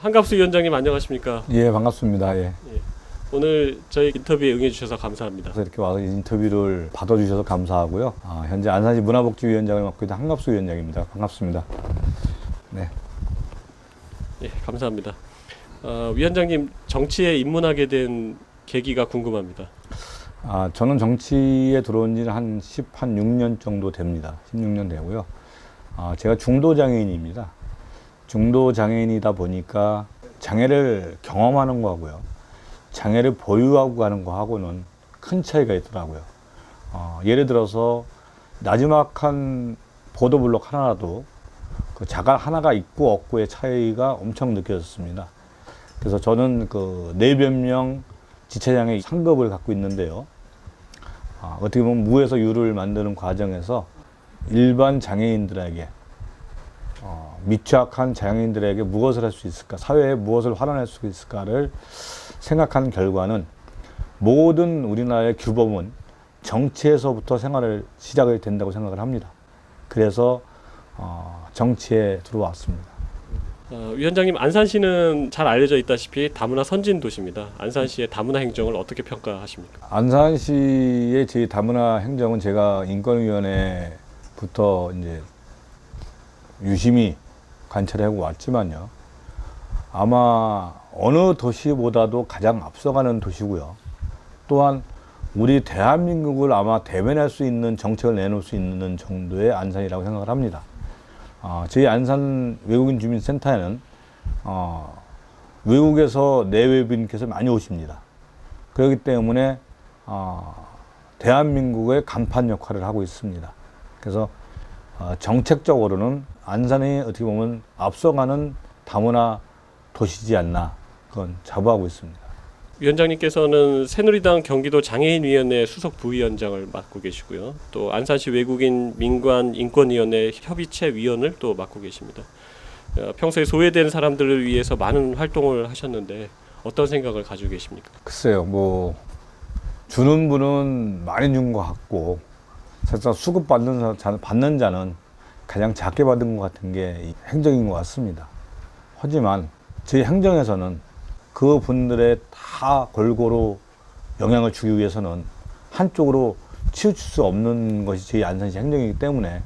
한갑수 위원장님 안녕하십니까? 예, 반갑습니다. 예. 오늘 저희 인터뷰에 응해주셔서 감사합니다. 그래서 이렇게 와서 인터뷰를 받아주셔서 감사하고요. 현재 안산시 문화복지위원장을 맡고 있는 한갑수 위원장입니다. 반갑습니다. 네. 예, 감사합니다. 위원장님 정치에 입문하게 된 계기가 궁금합니다. 저는 정치에 들어온 지는 한 6년 정도 됩니다. 16년 되고요. 제가 중도장애인입니다. 중도장애인이다 보니까 장애를 경험하는 거하고요. 장애를 보유하고 가는 거하고는 큰 차이가 있더라고요. 예를 들어서 나지막한 보도블록 하나라도 그 자갈 하나가 있고 없고의 차이가 엄청 느껴졌습니다. 그래서 저는 그 뇌변명 지체장애 상급을 갖고 있는데요. 어떻게 보면 무에서 유를 만드는 과정에서 일반 장애인들에게 미취학한 장애인들에게 무엇을 할 수 있을까, 사회에 무엇을 활용할 수 있을까를 생각하는 결과는 모든 우리나라의 규범은 정치에서부터 생활을 시작이 된다고 생각을 합니다. 그래서 정치에 들어왔습니다. 위원장님, 안산시는 잘 알려져 있다시피 다문화 선진 도시입니다. 안산시의 다문화 행정을 어떻게 평가하십니까? 안산시의 제 다문화 행정은 제가 인권위원회부터 이제 유심히 관찰하고 왔지만요. 아마 어느 도시보다도 가장 앞서가는 도시고요. 또한 우리 대한민국을 아마 대변할 수 있는 정책을 내놓을 수 있는 정도의 안산이라고 생각을 합니다. 저희 안산 외국인 주민센터에는 외국에서 내외빈께서 많이 오십니다. 그렇기 때문에 대한민국의 간판 역할을 하고 있습니다. 그래서 정책적으로는 안산이 어떻게 보면 앞서가는 다문화 도시지 않나, 그건 자부하고 있습니다. 위원장님께서는 새누리당 경기도 장애인위원회 수석 부위원장을 맡고 계시고요. 또 안산시 외국인 민관 인권위원회 협의체 위원을 또 맡고 계십니다. 평소에 소외된 사람들을 위해서 많은 활동을 하셨는데 어떤 생각을 가지고 계십니까? 글쎄요, 뭐 주는 분은 많이 준 것 같고, 사실상 수급 받는 자는 가장 작게 받은 것 같은 게 행정인 것 같습니다. 하지만 저희 행정에서는 그 분들의 다 골고루 영향을 주기 위해서는 한쪽으로 치우칠 수 없는 것이 저희 안산시 행정이기 때문에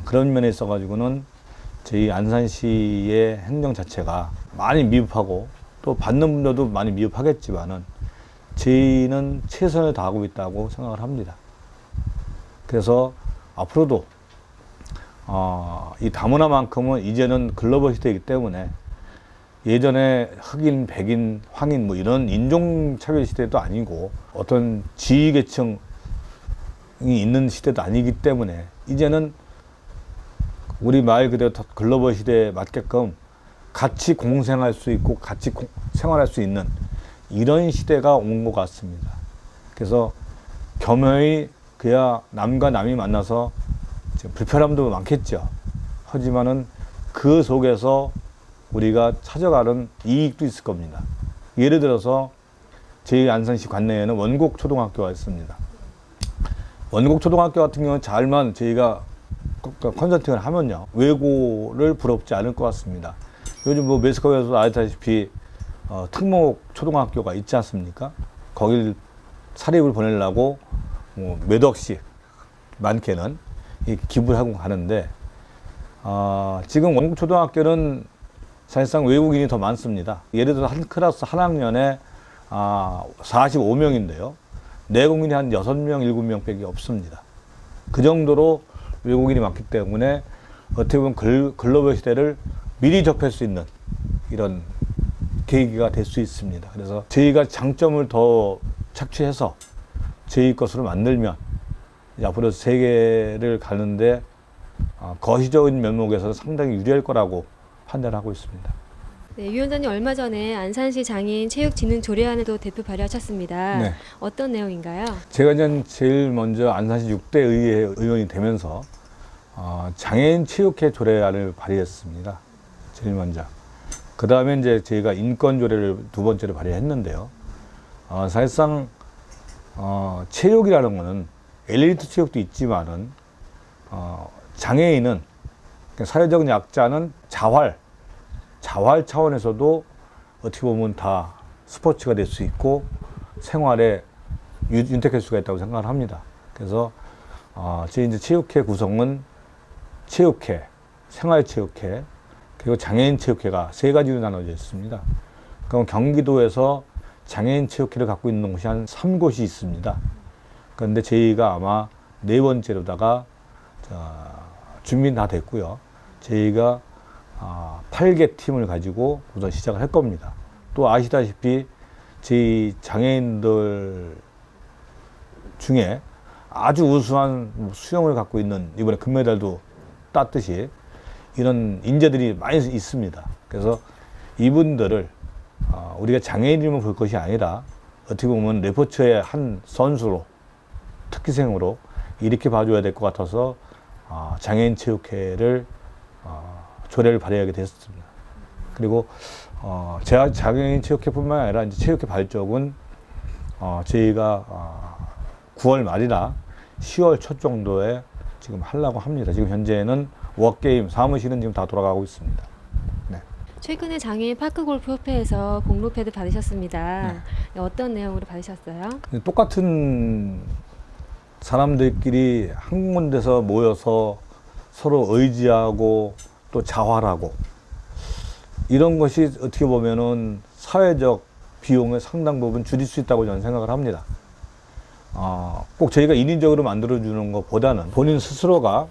그런 면에 있어 가지고는 저희 안산시의 행정 자체가 많이 미흡하고 또 받는 분들도 많이 미흡하겠지만은 저희는 최선을 다하고 있다고 생각을 합니다. 그래서 앞으로도 이 다문화만큼은 이제는 글로벌 시대이기 때문에 예전에 흑인, 백인, 황인 뭐 이런 인종차별 시대도 아니고 어떤 지위계층이 있는 시대도 아니기 때문에 이제는 우리 말 그대로 글로벌 시대에 맞게끔 같이 공생할 수 있고 같이 생활할 수 있는 이런 시대가 온 것 같습니다. 그래서 겸허히 그야 남과 남이 만나서 불편함도 많겠죠. 하지만은 그 속에서 우리가 찾아가는 이익도 있을 겁니다. 예를 들어서 저희 안산시 관내에는 원곡초등학교가 있습니다. 원곡초등학교 같은 경우는 잘만 저희가 컨설팅을 하면요, 외고를 부럽지 않을 것 같습니다. 요즘 뭐 매스컴에서도 알다시피 특목초등학교가 있지 않습니까? 거길 사립을 보내려고 몇 억씩 많게는 기부를 하고 가는데 지금 원곡초등학교는 사실상 외국인이 더 많습니다. 예를 들어서 한 클래스 한 학년에 45명인데요. 내국인이 한 6명, 7명 밖에 없습니다. 그 정도로 외국인이 많기 때문에 어떻게 보면 글로벌 시대를 미리 접할 수 있는 이런 계기가 될 수 있습니다. 그래서 저희가 장점을 더 착취해서 저희 것으로 만들면 앞으로 세계를 가는데 거시적인 면목에서는 상당히 유리할 거라고 판단하고 있습니다. 네, 위원장님 얼마 전에 안산시 장애인 체육진흥조례안에도 대표 발의하셨습니다. 네. 어떤 내용인가요? 제가 이제 제일 먼저 안산시 6대 의회 의원이 되면서 장애인 체육회 조례안을 발의했습니다. 제일 먼저. 그 다음에 이제 저희가 인권조례를 두 번째로 발의했는데요. 사실상 체육이라는 거는 엘리트 체육도 있지만은 장애인은 사회적 약자는 자활, 자활 차원에서도 어떻게 보면 다 스포츠가 될 수 있고 생활에 윤택할 수가 있다고 생각을 합니다. 그래서 제 이제 체육회 구성은 체육회, 생활체육회, 그리고 장애인 체육회가 세 가지로 나눠져 있습니다. 그럼 경기도에서 장애인 체육회를 갖고 있는 곳이 한 3곳이 있습니다. 그런데 저희가 아마 네 번째로다가 준비는 다 됐고요. 저희가 8개 팀을 가지고 우선 시작을 할 겁니다. 또 아시다시피 저희 장애인들 중에 아주 우수한 수영을 갖고 있는, 이번에 금메달도 땄듯이 이런 인재들이 많이 있습니다. 그래서 이분들을 우리가 장애인이면 볼 것이 아니라 어떻게 보면 레포츠의 한 선수로, 특기생으로 이렇게 봐줘야 될 것 같아서 장애인 체육회를 조례를 발의하게 됐습니다. 그리고 제가 장애인 체육회뿐만 아니라 이제 체육회 발족은 저희가 9월 말이나 10월 초 정도에 지금 하려고 합니다. 지금 현재는 워게임 사무실은 지금 다 돌아가고 있습니다. 네. 최근에 장애인 파크골프협회에서 공로패드 받으셨습니다. 어떤 내용으로 받으셨어요? 똑같은 사람들끼리 한 군데서 모여서 서로 의지하고 또 자활하고 이런 것이 어떻게 보면은 사회적 비용의 상당 부분 줄일 수 있다고 저는 생각을 합니다. 꼭 저희가 인위적으로 만들어주는 것보다는 본인 스스로가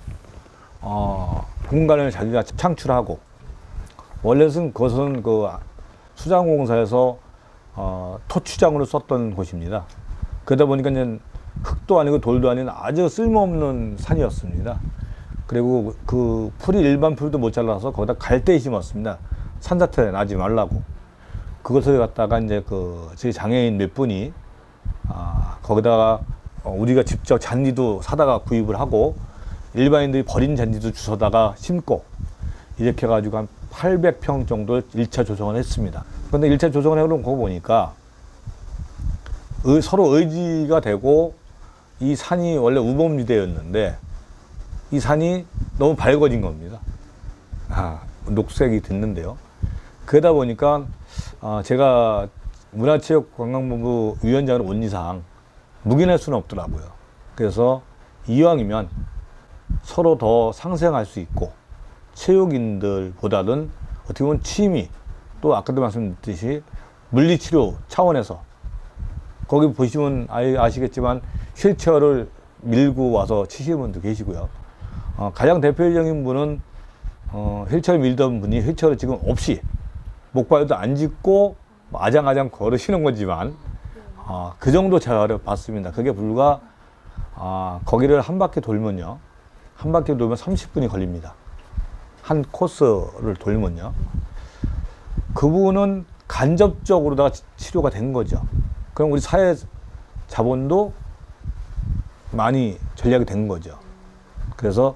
공간을 자기가 창출하고, 원래는 그것은 그 수장공사에서 토취장으로 썼던 곳입니다. 그러다 보니까 이제 흙도 아니고 돌도 아닌 아주 쓸모없는 산이었습니다. 그리고 그 풀이 일반 풀도 못 잘라서 거기다 갈대 심었습니다. 산사태 나지 말라고. 그것을 갖다가 이제 저희 장애인 몇 분이 거기다가 우리가 직접 잔디도 사다가 구입을 하고 일반인들이 버린 잔디도 주워다가 심고 이렇게 해가지고 한 800평 정도 1차 조성을 했습니다. 그런데 1차 조성을 해놓은 거 보니까 서로 의지가 되고, 이 산이 원래 우범지대였는데 이 산이 너무 밝아진 겁니다. 녹색이 됐는데요. 그러다 보니까 제가 문화체육관광본부 위원장을 온 이상 묵인할 수는 없더라고요. 그래서 이왕이면 서로 더 상생할 수 있고, 체육인들보다는 어떻게 보면 취미, 또 아까도 말씀드렸듯이 물리치료 차원에서, 거기 보시면 아시겠지만 휠체어를 밀고 와서 치시는 분도 계시고요. 가장 대표적인 분은 휠체어를 밀던 분이 휠체어를 지금 없이 목발도 안 짚고 아장아장 걸으시는 거지만 그 정도 제가 봤습니다. 그게 불과 거기를 한 바퀴 돌면요, 한 바퀴 돌면 30분이 걸립니다. 한 코스를 돌면요. 그분은 간접적으로다가 치료가 된 거죠. 그럼 우리 사회 자본도 많이 전략이 된 거죠. 그래서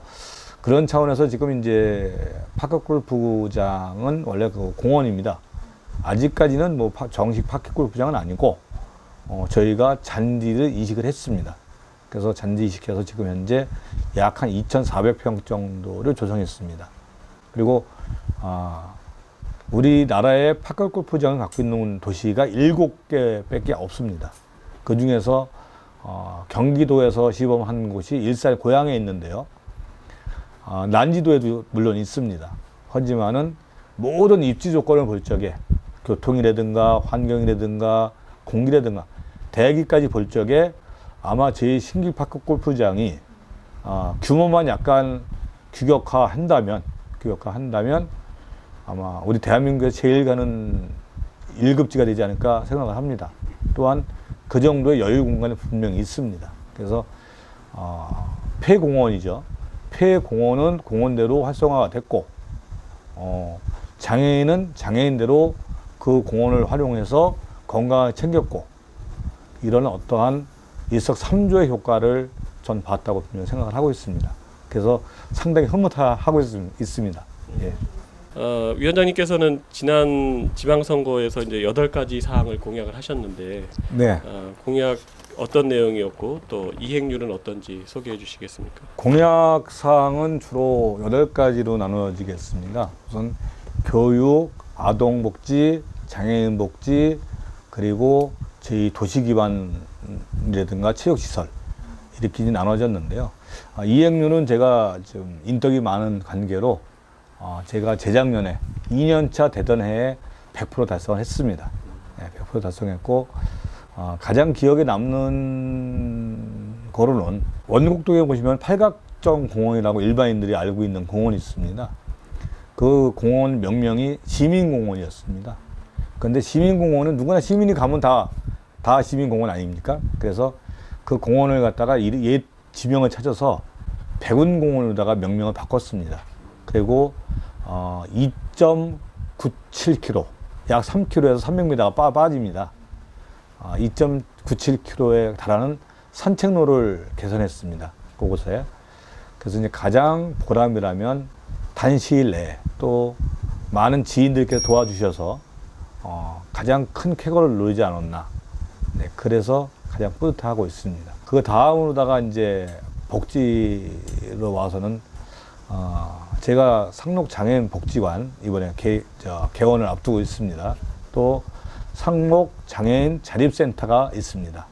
그런 차원에서 지금 이제 파크골프장은 원래 그 공원입니다. 아직까지는 뭐 정식 파크골프장은 아니고 저희가 잔디를 이식을 했습니다. 그래서 잔디 이식해서 지금 현재 약 한 2,400평 정도를 조성했습니다. 그리고 우리나라의 파크골프장을 갖고 있는 도시가 7개밖에 없습니다. 그 중에서 경기도에서 시범한 곳이 일산 고양에 있는데요. 난지도에도 물론 있습니다. 하지만은 모든 입지 조건을 볼 적에 교통이라든가 환경이라든가 공기라든가 대기까지 볼 적에 아마 제 신길 파크골프장이 규모만 약간 규격화한다면 아마 우리 대한민국에서 제일 가는 1급지가 되지 않을까 생각을 합니다. 또한 그 정도의 여유 공간이 분명히 있습니다. 그래서 폐공원이죠. 폐공원은 공원대로 활성화가 됐고, 장애인은 장애인대로 그 공원을 활용해서 건강을 챙겼고, 이런 어떠한 일석삼조의 효과를 전 봤다고 분명히 생각을 하고 있습니다. 그래서 상당히 흐뭇하고 있습니다. 예. 위원장님께서는 지난 지방선거에서 이제 8가지 사항을 공약을 하셨는데, 네. 공약 어떤 내용이었고 또 이행률은 어떤지 소개해 주시겠습니까? 공약 사항은 주로 8가지로 나눠지겠습니다. 우선 교육, 아동복지, 장애인복지, 그리고 저희 도시기반이라든가 체육시설 이렇게 나눠졌는데요. 이행률은 제가 좀 인덕이 많은 관계로 제가 재작년에 2년차 되던 해에 100% 달성을 했습니다. 100% 달성했고 가장 기억에 남는 거로는 원곡동에 보시면 팔각정 공원이라고 일반인들이 알고 있는 공원이 있습니다. 그 공원 명명이 시민공원이었습니다. 그런데 시민공원은 누구나 시민이 가면 다 시민공원 아닙니까? 그래서 그 공원을 갖다가 옛 지명을 찾아서 백운공원으로다가 명명을 바꿨습니다. 그리고 2.97km, 약 3km에서 300m가 빠집니다. 2.97km에 달하는 산책로를 개선했습니다. 그곳에. 그래서 이제 가장 보람이라면 단시일 내에 또 많은 지인들께서 도와주셔서 가장 큰 쾌거를 누리지 않았나. 네, 그래서 가장 뿌듯하고 있습니다. 그 다음으로다가 이제 복지로 와서는 제가 상록장애인 복지관 이번에 개원을 앞두고 있습니다. 또 상록장애인 자립센터가 있습니다.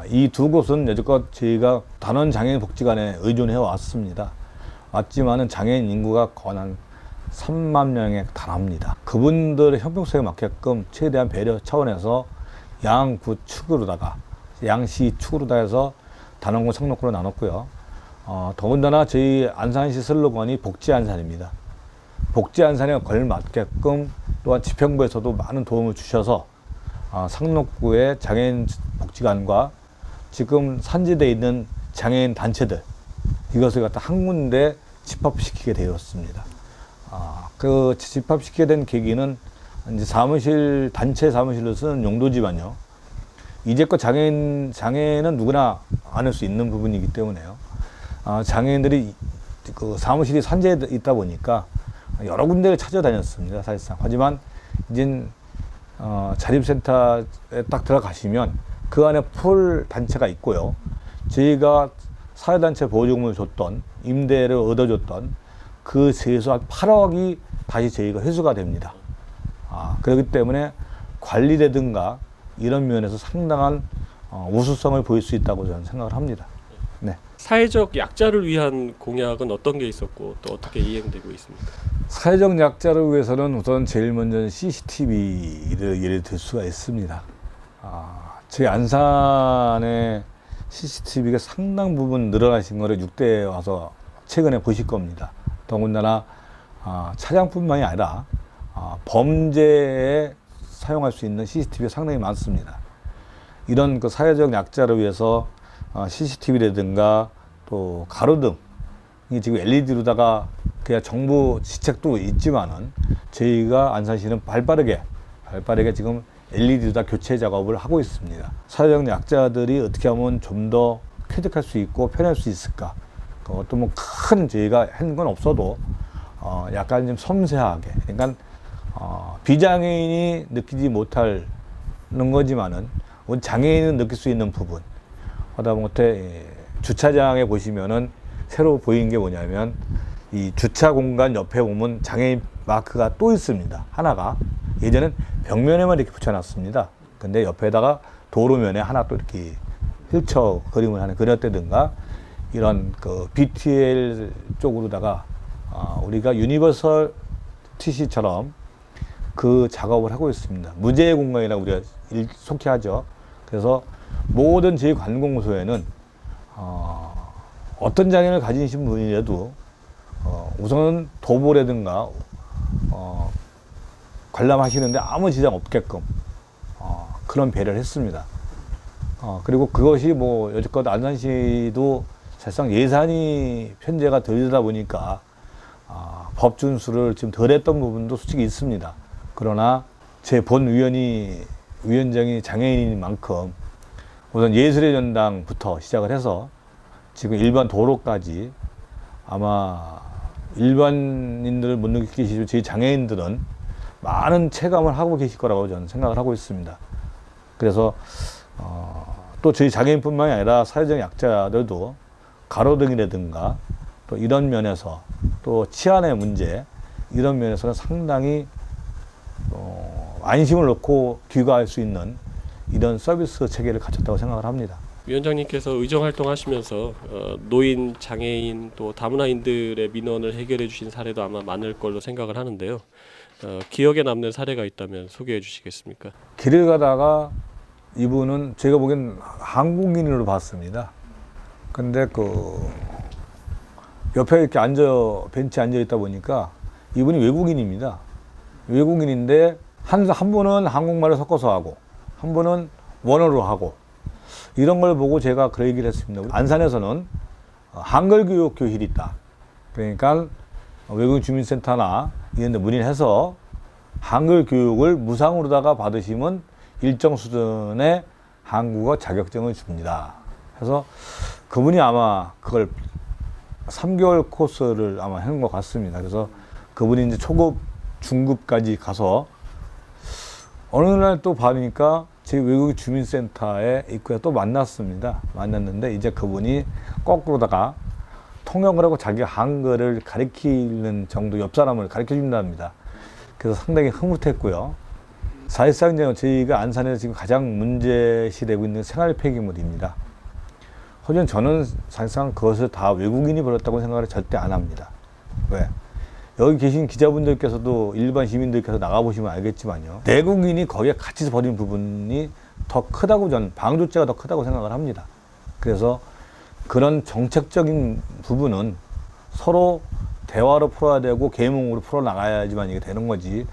이 두 곳은 여지껏 저희가 단원장애인 복지관에 의존해 왔습니다. 왔지만은 장애인 인구가 거의 한 3만 명에 달합니다. 그분들의 형평성에 맞게끔 최대한 배려 차원에서 양구 축으로다가 양시 축으로다 해서 단원군 상록군으로 나눴고요. 더군다나 저희 안산시 슬로건이 복지안산입니다. 복지안산에 걸맞게끔 또한 지평부에서도 많은 도움을 주셔서 상록구의 장애인 복지관과 지금 산지대에 있는 장애인 단체들 이것을 갖다 한 군데 집합시키게 되었습니다. 그 집합시키게 된 계기는 이제 단체 사무실로 쓰는 용도지만요. 이제껏 장애인은 누구나 안을 수 있는 부분이기 때문에요. 장애인들이 그 사무실이 산지에 있다 보니까 여러 군데를 찾아다녔습니다, 사실상. 하지만 이제 자립센터에 딱 들어가시면 그 안에 풀 단체가 있고요. 저희가 사회단체 보조금을 줬던 임대를 얻어줬던 그 세수 한 8억이 다시 저희가 회수가 됩니다. 그렇기 때문에 관리라든가 이런 면에서 상당한 우수성을 보일 수 있다고 저는 생각을 합니다. 네. 사회적 약자를 위한 공약은 어떤 게 있었고 또 어떻게 이행되고 있습니까? 사회적 약자를 위해서는 우선 제일 먼저 CCTV를 예를 들 수가 있습니다. 저희 안산의 CCTV가 상당 부분 늘어나신 거를 6대에 와서 최근에 보실 겁니다. 더군다나 차량뿐만이 아니라 범죄에 사용할 수 있는 CCTV가 상당히 많습니다. 이런 그 사회적 약자를 위해서 CCTV라든가 또 가로등이 지금 LED로다가 그냥 정부 시책도 있지만은 저희가 안산시는 발빠르게 지금 LED로다 교체 작업을 하고 있습니다. 사회적 약자들이 어떻게 하면 좀 더 쾌적할 수 있고 편할 수 있을까? 어떤 뭐 큰 저희가 한 건 없어도 약간 좀 섬세하게, 그러니까 비장애인이 느끼지 못하는 거지만은 장애인은 느낄 수 있는 부분. 하다못해 주차장에 보시면은 새로 보이는 게 뭐냐면 이 주차 공간 옆에 보면 장애인 마크가 또 있습니다. 하나가 예전엔 벽면에만 이렇게 붙여놨습니다. 근데 옆에다가 도로면에 하나 또 이렇게 휠체어 그림을 하는 그렸다든가 이런 그 BTL 쪽으로다가 우리가 유니버설 TC처럼 그 작업을 하고 있습니다. 무제의 공간이라고 우리가 속히 하죠. 그래서 모든 저희 관공서에는 어떤 장애를 가지신 분이라도 우선은 도보라든가 관람하시는데 아무 지장 없게끔 그런 배려를 했습니다. 그리고 그것이 뭐 여지껏 안산시도 사실상 예산이 편제가 덜다 보니까 법 준수를 지금 덜 했던 부분도 솔직히 있습니다. 그러나 제 본 위원장이 장애인인 만큼 우선 예술의 전당부터 시작을 해서 지금 일반 도로까지 아마 일반인들을 못 느끼시죠. 저희 장애인들은 많은 체감을 하고 계실 거라고 저는 생각을 하고 있습니다. 그래서 또 저희 장애인뿐만이 아니라 사회적 약자들도 가로등이라든가 또 이런 면에서 또 치안의 문제 이런 면에서는 상당히 안심을 놓고 귀가할 수 있는 이런 서비스 체계를 갖췄다고 생각을 합니다. 위원장님께서 의정 활동하시면서 노인, 장애인 또 다문화인들의 민원을 해결해 주신 사례도 아마 많을 걸로 생각을 하는데요. 기억에 남는 사례가 있다면 소개해 주시겠습니까? 길을 가다가 이분은 제가 보기엔 한국인으로 봤습니다. 근데 옆에 이렇게 벤치에 앉아 있다 보니까 이분이 외국인입니다. 외국인인데 한 분은 한국말을 섞어서 하고 한 분은 원어로 하고 이런 걸 보고 제가 그 얘기를 했습니다. 안산에서는 한글 교육 교실이 있다. 그러니까 외국인 주민센터나 이런 데 문의해서 한글 교육을 무상으로다가 받으시면 일정 수준의 한국어 자격증을 줍니다. 그래서 그분이 아마 그걸 3개월 코스를 아마 해놓은 것 같습니다. 그래서 그분이 이제 초급, 중급까지 가서 어느 날 또 봐니까 제 외국인 주민센터에 입구에 또 만났습니다. 만났는데 이제 그분이 거꾸로다가 통역을 하고 자기 한글을 가르치는 정도 옆 사람을 가르쳐 준답니다. 그래서 상당히 흐뭇했고요. 사실상 이제 저희가 안산에서 지금 가장 문제시되고 있는 생활 폐기물입니다. 하지만 저는 사실상 그것을 다 외국인이 벌였다고 생각을 절대 안 합니다. 왜? 여기 계신 기자분들께서도 일반 시민들께서 나가보시면 알겠지만요. 내국인이 거기에 같이 버린 부분이 더 크다고 저는 방조죄가 더 크다고 생각을 합니다. 그래서 그런 정책적인 부분은 서로 대화로 풀어야 되고 계몽으로 풀어나가야지만 이게 되는 거지.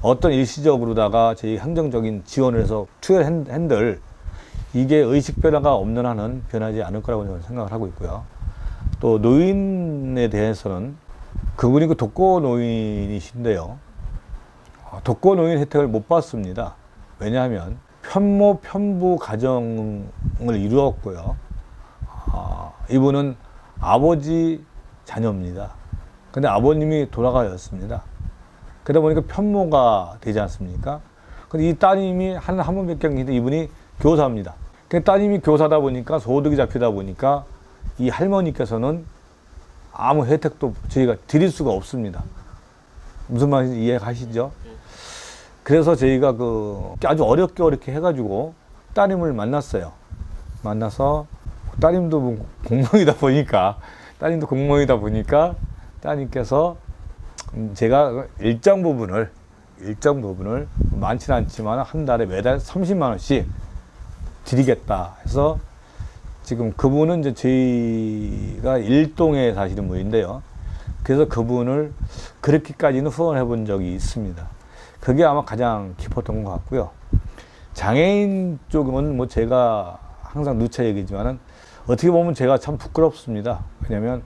어떤 일시적으로다가 저희 행정적인 지원을 해서 추결한들 이게 의식 변화가 없는 한은 변하지 않을 거라고 저는 생각을 하고 있고요. 또 노인에 대해서는 그분이 그 독거 노인이신데요. 독거 노인 혜택을 못 받습니다. 왜냐하면 편모 편부 가정을 이루었고요. 이분은 아버지 자녀입니다. 근데 아버님이 돌아가셨습니다. 그러다 보니까 편모가 되지 않습니까? 근데 이 따님이 한 번밖에 안 계신데 이분이 교사입니다. 그 따님이 교사다 보니까 소득이 잡히다 보니까 이 할머니께서는 아무 혜택도 저희가 드릴 수가 없습니다. 무슨 말인지 이해가시죠? 그래서 저희가 아주 어렵게 해가지고 따님을 만났어요. 만나서 따님도 공무원이다 보니까 따님께서 제가 일정 부분을 많지는 않지만 한 달에 매달 30만 원씩 드리겠다 해서 지금 그분은 이제 저희가 일동에 사시는 분인데요. 그래서 그분을 그렇게까지는 후원해 본 적이 있습니다. 그게 아마 가장 깊었던 것 같고요. 장애인 쪽은 뭐 제가 항상 누차 얘기지만은 어떻게 보면 제가 참 부끄럽습니다. 왜냐면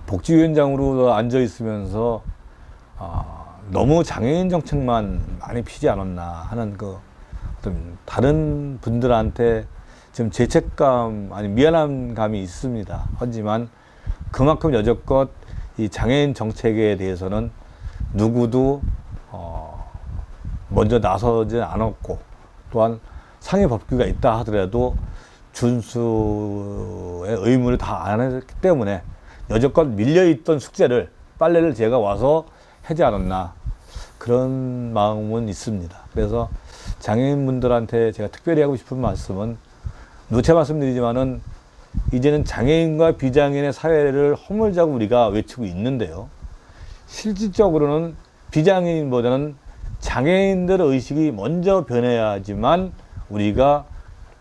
복지위원장으로 앉아 있으면서 너무 장애인 정책만 많이 피지 않았나 하는 어떤 다른 분들한테 지금 죄책감 아니 미안한 감이 있습니다. 하지만 그만큼 여지껏 이 장애인 정책에 대해서는 누구도 먼저 나서지 않았고 또한 상위 법규가 있다 하더라도 준수의 의무를 다 안 했기 때문에 여지껏 밀려있던 숙제를 빨래를 제가 와서 하지 않았나 그런 마음은 있습니다. 그래서 장애인분들한테 제가 특별히 하고 싶은 말씀은 누차 말씀드리지만은 이제는 장애인과 비장애인의 사회를 허물자고 우리가 외치고 있는데요. 실질적으로는 비장애인보다는 장애인들의 의식이 먼저 변해야지만 우리가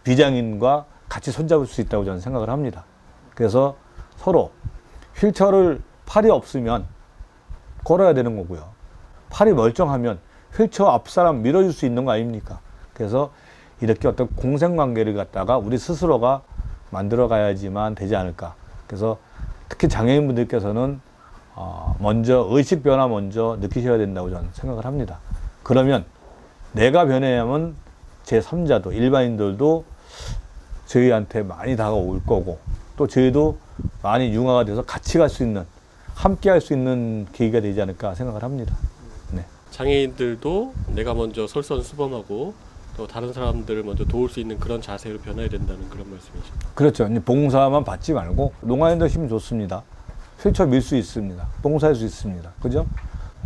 비장애인과 같이 손잡을 수 있다고 저는 생각을 합니다. 그래서 서로 휠체어를 팔이 없으면 걸어야 되는 거고요. 팔이 멀쩡하면 휠체어 앞 사람 밀어줄 수 있는 거 아닙니까? 그래서 이렇게 어떤 공생관계를 갖다가 우리 스스로가 만들어 가야지만 되지 않을까. 그래서 특히 장애인분들께서는 먼저 의식 변화 먼저 느끼셔야 된다고 저는 생각을 합니다. 그러면 내가 변해야만 제3자도 일반인들도 저희한테 많이 다가올 거고 또 저희도 많이 융화가 돼서 같이 갈 수 있는 함께 할 수 있는 계기가 되지 않을까 생각을 합니다. 네. 장애인들도 내가 먼저 솔선수범하고 또 다른 사람들을 먼저 도울 수 있는 그런 자세로 변해야 된다는 그런 말씀이죠. 그렇죠. 이제 봉사만 받지 말고 농아인도 힘 좋습니다. 휠체어 밀 수 있습니다. 봉사할 수 있습니다. 그죠?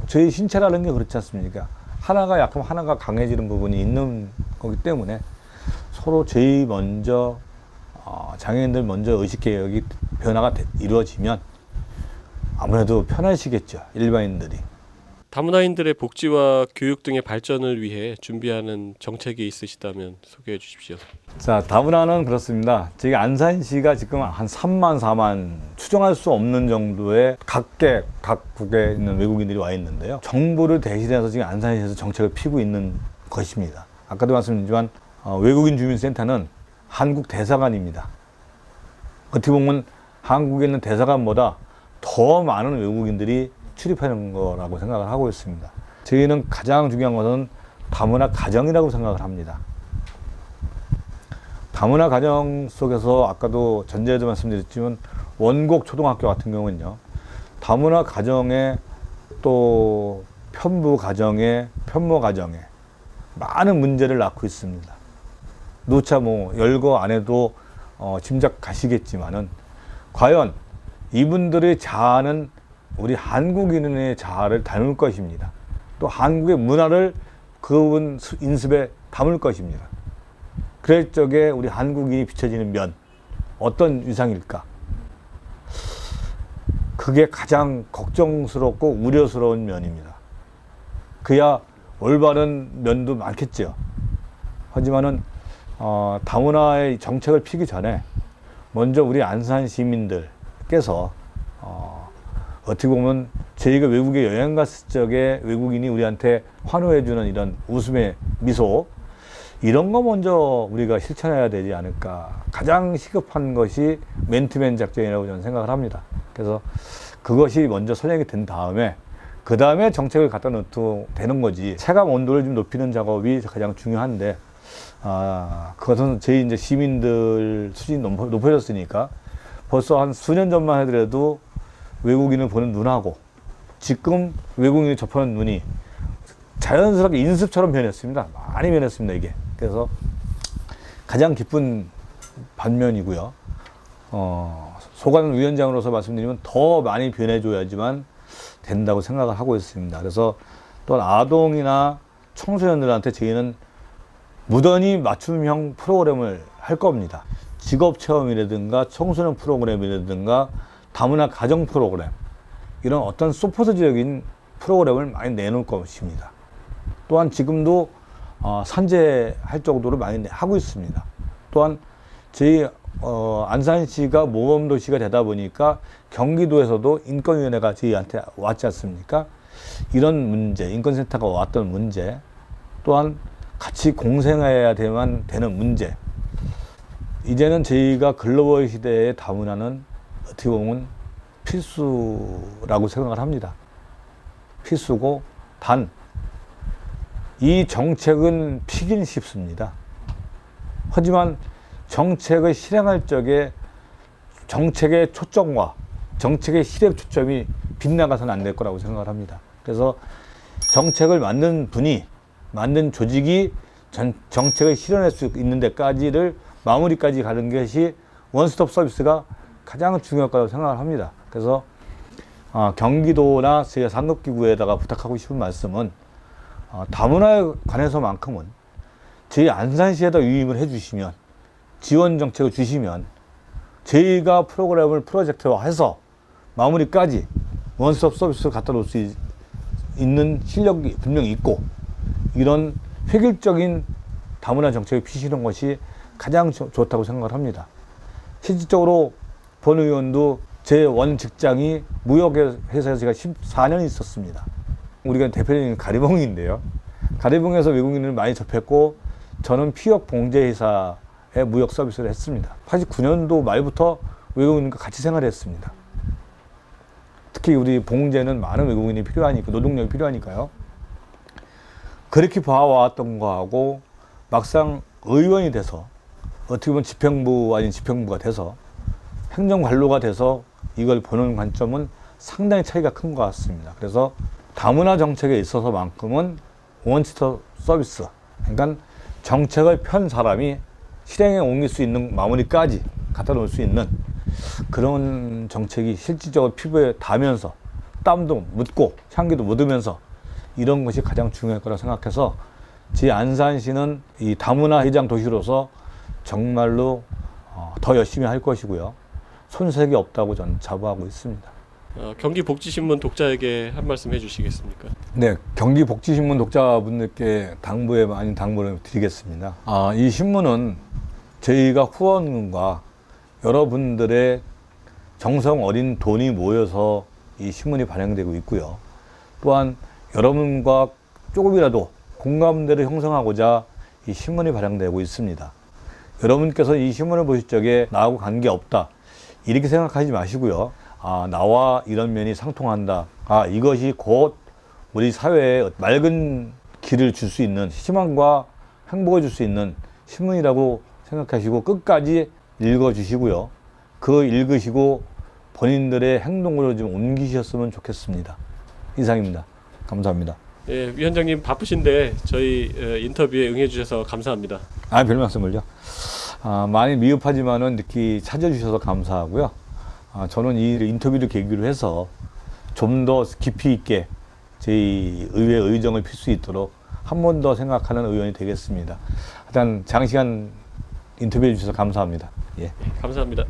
저희 신체라는 게 그렇지 않습니까? 하나가 약하면 하나가 강해지는 부분이 있는 거기 때문에 서로 제일 먼저 장애인들 먼저 의식개혁이 변화가 이루어지면 아무래도 편하시겠죠, 일반인들이. 다문화인들의 복지와 교육 등의 발전을 위해 준비하는 정책이 있으시다면 소개해 주십시오. 자, 다문화는 그렇습니다. 저희 안산시가 지금 한 3만, 4만 추정할 수 없는 정도의 각국에 있는 외국인들이 와 있는데요. 정부를 대신해서 지금 안산시에서 정책을 피고 있는 것입니다. 아까도 말씀드렸지만 외국인 주민센터는 한국 대사관입니다. 어떻게 보면 한국에 있는 대사관보다 더 많은 외국인들이 출입하는 거라고 생각을 하고 있습니다. 저희는 가장 중요한 것은 다문화 가정이라고 생각을 합니다. 다문화 가정 속에서 아까도 전제에도 말씀드렸지만 원곡 초등학교 같은 경우는요, 다문화 가정에 또 편부 가정에 편모 가정에 많은 문제를 낳고 있습니다. 누차 뭐 열거 안 해도 짐작가시겠지만은 과연 이분들의 자아는 우리 한국인의 자아를 닮을 것입니다. 또 한국의 문화를 그분 인습에 담을 것입니다. 그럴 적에 우리 한국인이 비춰지는 면, 어떤 위상일까? 그게 가장 걱정스럽고 우려스러운 면입니다. 그야 올바른 면도 많겠죠. 하지만은 다문화의 정책을 피기 전에 먼저 우리 안산 시민들께서 어떻게 보면 저희가 외국에 여행 갔을 적에 외국인이 우리한테 환호해주는 이런 웃음의 미소, 이런 거 먼저 우리가 실천해야 되지 않을까. 가장 시급한 것이 맨투맨 작전이라고 저는 생각을 합니다. 그래서 그것이 먼저 선행이 된 다음에 그 다음에 정책을 갖다 넣어도 되는 거지. 체감 온도를 좀 높이는 작업이 가장 중요한데 그것은 저희 이제 시민들 수준이 높아졌으니까 벌써 한 수년 전만 하더라도 외국인을 보는 눈하고 지금 외국인을 접하는 눈이 자연스럽게 인습처럼 변했습니다. 많이 변했습니다, 이게. 그래서 가장 기쁜 반면이고요. 소관위원장으로서 말씀드리면 더 많이 변해줘야지만 된다고 생각을 하고 있습니다. 그래서 또한 아동이나 청소년들한테 저희는 무던히 맞춤형 프로그램을 할 겁니다. 직업체험이라든가 청소년 프로그램이라든가 다문화 가정 프로그램, 이런 어떤 소프트적인 프로그램을 많이 내놓을 것입니다. 또한 지금도 산재할 정도로 많이 하고 있습니다. 또한 저희 안산시가 모범도시가 되다 보니까 경기도에서도 인권위원회가 저희한테 왔지 않습니까? 이런 문제, 인권센터가 왔던 문제, 또한 같이 공생해야 되는 문제, 이제는 저희가 글로벌 시대의 다문화는 어떻게 보면 필수라고 생각을 합니다. 필수고, 단 이 정책은 피긴 쉽습니다. 하지만 정책을 실행할 적에 정책의 초점과 정책의 실행 초점이 빗나가서는 안 될 거라고 생각을 합니다. 그래서 정책을 만든 분이, 만든 조직이 정책을 실현할 수 있는 데까지를 마무리까지 가는 것이 원스톱 서비스가 가장 중요할 거라고 생각을 합니다. 그래서 경기도나 저희가 상급기구에다가 부탁하고 싶은 말씀은 다문화에 관해서만큼은 저희 안산시에다 유임을 해주시면, 지원 정책을 주시면 저희가 프로그램을 프로젝트화해서 마무리까지 원스톱 서비스를 갖다 놓을 수 있는 실력이 분명히 있고, 이런 획일적인 다문화 정책을 피시는 것이 가장 좋다고 생각을 합니다. 실질적으로 본 의원도 제 원 직장이 무역회사에서 제가 14년 있었습니다. 우리가 대표적인 가리봉인데요. 가리봉에서 외국인을 많이 접했고, 저는 피역 봉제회사에 무역 서비스를 했습니다. 89년도 말부터 외국인과 같이 생활했습니다. 특히 우리 봉제는 많은 외국인이 필요하니까, 노동력이 필요하니까요. 그렇게 봐왔던 거하고 막상 의원이 돼서 어떻게 보면 집행부 아닌 집행부가 돼서 행정관료가 돼서 이걸 보는 관점은 상당히 차이가 큰 것 같습니다. 그래서 다문화 정책에 있어서만큼은 원스톱 서비스, 그러니까 정책을 편 사람이 실행에 옮길 수 있는 마무리까지 갖다 놓을 수 있는 그런 정책이 실질적으로 피부에 닿으면서 땀도 묻고 향기도 묻으면서 이런 것이 가장 중요할 거라 생각해서 제 안산시는 이 다문화 해장 도시로서 정말로 더 열심히 할 것이고요. 손색이 없다고 저는 자부하고 있습니다. 경기복지신문 독자에게 한 말씀 해주시겠습니까? 네, 경기복지신문 독자분들께 많은 당부를 드리겠습니다. 이 신문은 저희가 후원과 여러분들의 정성 어린 돈이 모여서 이 신문이 발행되고 있고요. 또한 여러분과 조금이라도 공감대를 형성하고자 이 신문이 발행되고 있습니다. 여러분께서 이 신문을 보실 적에 나하고 관계없다 이렇게 생각하지 마시고요. 나와 이런 면이 상통한다. 이것이 곧 우리 사회에 맑은 길을 줄 수 있는, 희망과 행복을 줄 수 있는 신문이라고 생각하시고 끝까지 읽어주시고요. 그 읽으시고 본인들의 행동으로 좀 옮기셨으면 좋겠습니다. 이상입니다. 감사합니다. 예, 위원장님 바쁘신데 저희 인터뷰에 응해주셔서 감사합니다. 별 말씀을요. 많이 미흡하지만은 이렇게 찾아주셔서 감사하고요. 저는 이 인터뷰를 계기로 해서 좀 더 깊이 있게 저희 의회 의정을 필 수 있도록 한 번 더 생각하는 의원이 되겠습니다. 하여튼 장시간 인터뷰해 주셔서 감사합니다. 예. 감사합니다.